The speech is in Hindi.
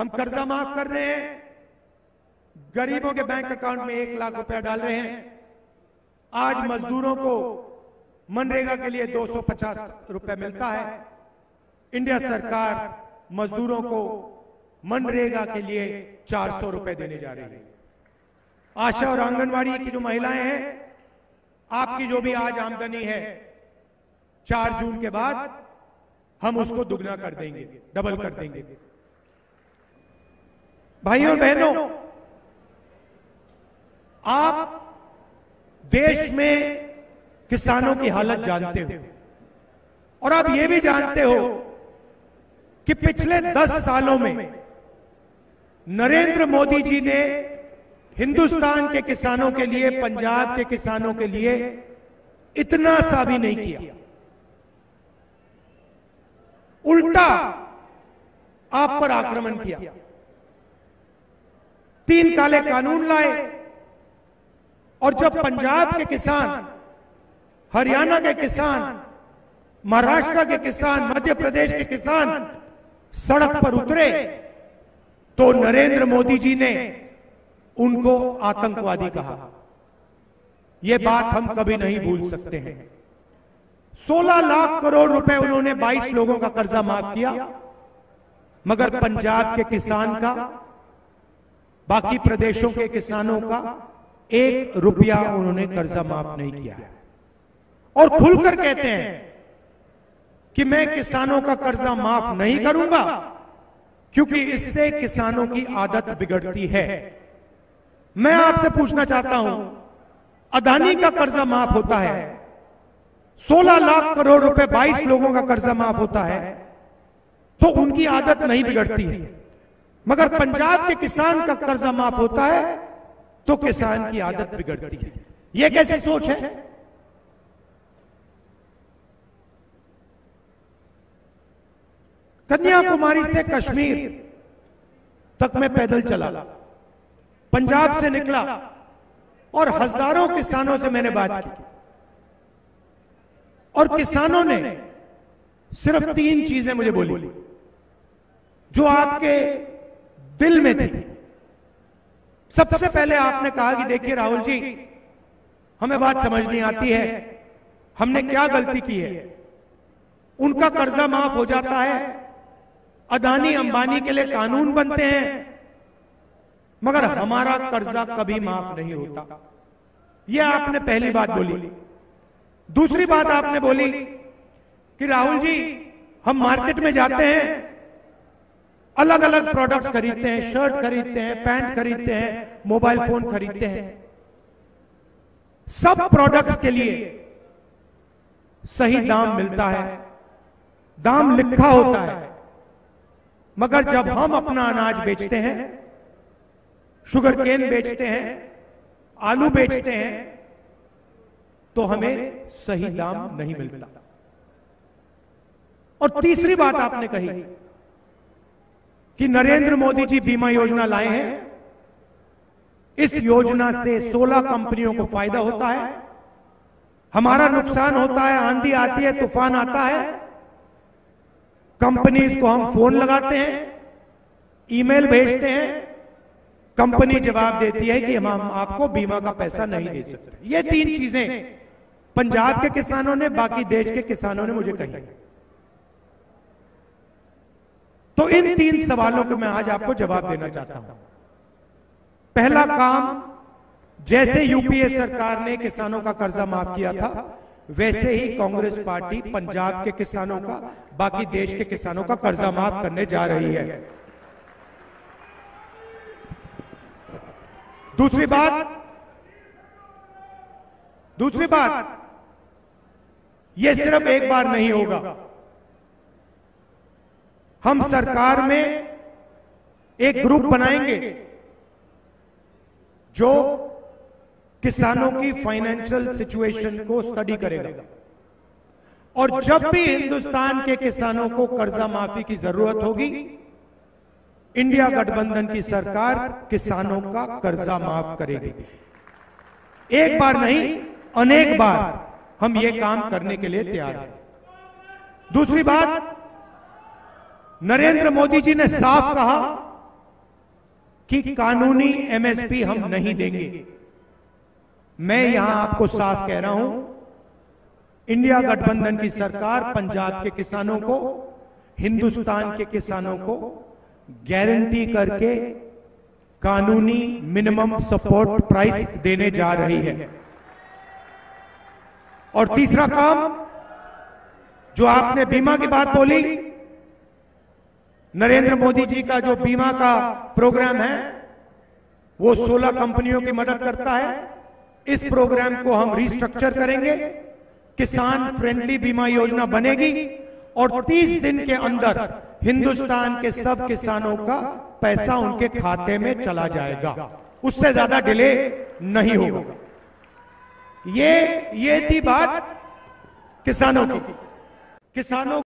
हम कर्जा माफ कर रहे हैं, गरीबों के बैंक अकाउंट में 1 लाख रुपया डाल रहे हैं। आज मजदूरों को मनरेगा के लिए 250 रुपए मिलता है। इंडिया सरकार मजदूरों को मनरेगा के लिए 400 रुपए देने जा रही है। आशा और आंगनवाड़ी की जो महिलाएं हैं, आपकी जो भी आज आमदनी है 4 जून के बाद हम उसको दुगना कर देंगे, डबल कर देंगे। भाइयों और बहनों, आप देश में किसानों की हालत जानते हो और आप ये भी जानते हो कि पिछले 10 सालों में नरेंद्र मोदी जी ने हिंदुस्तान के किसानों के लिए, पंजाब के किसानों के लिए इतना सा भी नहीं किया। उल्टा आप पर आक्रमण किया। 3 काले कानून लाए और जब पंजाब के किसान, हरियाणा के किसान, महाराष्ट्र के किसान, मध्य प्रदेश के किसान सड़क पर उतरे तो नरेंद्र मोदी जी ने उनको आतंकवादी कहा। यह बात हम कभी नहीं भूल सकते हैं। 16 लाख करोड़ रुपए उन्होंने 22 लोगों का कर्जा माफ किया, मगर पंजाब के किसान का, बाकी प्रदेशों के किसानों का 1 रुपया उन्होंने कर्जा माफ नहीं किया है। और खुलकर कहते हैं कि मैं किसानों का कर्जा माफ नहीं करूंगा क्योंकि इससे किसानों की आदत बिगड़ती है। मैं आपसे पूछना चाहता हूं, अदानी का कर्जा माफ होता है, 16 लाख करोड़ रुपए 22 लोगों का कर्जा माफ होता है, तो उनकी आदत नहीं बिगड़ती है, मगर पंजाब के किसान का कर्जा माफ होता है तो किसान की आदत बिगड़ती है। यह कैसी सोच है? कन्याकुमारी से कश्मीर तक मैं पैदल चला, पंजाब से निकला और हजारों किसानों से मैंने बात की और किसानों ने सिर्फ 3 चीजें मुझे बोली जो आपके दिल में थी। सबसे पहले आपने कहा कि देखिए राहुल जी, हमें बात समझ नहीं आती है, हमने क्या गलती की है। उनका कर्जा माफ हो जाता है, अदानी अंबानी के लिए कानून बनते हैं, मगर हमारा कर्जा कभी माफ नहीं होता। यह आपने पहली बात बोली। दूसरी बात आपने बोली कि राहुल जी, हम मार्केट में जाते हैं, अलग अलग प्रोडक्ट्स खरीदते हैं, शर्ट खरीदते हैं, पैंट खरीदते हैं, मोबाइल फोन खरीदते हैं, सब प्रोडक्ट्स के लिए सही दाम मिलता है, दाम लिखा होता है, मगर जब हम अपना अनाज बेचते हैं, शुगर केन बेचते हैं, आलू बेचते हैं, तो हमें सही दाम नहीं मिलता। और तीसरी बात आपने कही कि नरेंद्र मोदी जी बीमा योजना लाए हैं, इस योजना से 16 कंपनियों को फायदा होता है, हमारा नुकसान होता है, आंधी आती है, तूफान आता है, कंपनीज को हम फोन लगाते हैं, ईमेल भेजते हैं, कंपनी जवाब देती है कि हम आपको बीमा का पैसा नहीं दे सकते। ये 3 चीजें पंजाब के किसानों ने, बाकी देश के किसानों ने मुझे कही। तो इन 3 सवालों को मैं आज आपको जवाब देना चाहता हूं। पहला काम, जैसे यूपीए सरकार ने किसानों का कर्जा माफ किया था, वैसे ही कांग्रेस पार्टी पंजाब के किसानों का, बाकी देश के किसानों का कर्जा माफ करने जा रही है। दूसरी बात, यह सिर्फ एक बार नहीं होगा। हम सरकार में एक ग्रुप बनाएंगे जो किसानों की फाइनेंशियल सिचुएशन को स्टडी करेगा, और जब भी हिंदुस्तान के किसानों को कर्जा माफी की जरूरत होगी, इंडिया गठबंधन की सरकार किसानों का कर्जा माफ करेगी। एक बार नहीं, अनेक बार हम ये काम करने के लिए तैयार हैं। दूसरी बात, नरेंद्र मोदी जी ने साफ कहा कि कानूनी एमएसपी हम नहीं देंगे। मैं यहां आपको साफ कह रहा हूं, इंडिया गठबंधन की सरकार पंजाब के किसानों को, हिंदुस्तान के किसानों को गारंटी करके कानूनी मिनिमम सपोर्ट प्राइस देने जा रही है। और तीसरा काम, जो आपने बीमा की बात बोली, नरेंद्र मोदी जी का जो बीमा का प्रोग्राम है वो 16 कंपनियों की मदद करता है। इस प्रोग्राम को हम रिस्ट्रक्चर करेंगे, किसान फ्रेंडली बीमा योजना बनेगी और 30 दिन के अंदर हिंदुस्तान के सब किसानों का पैसा उनके खाते में चला जाएगा, उससे ज्यादा डिले नहीं होगा। ये थी बात किसानों की। किसानों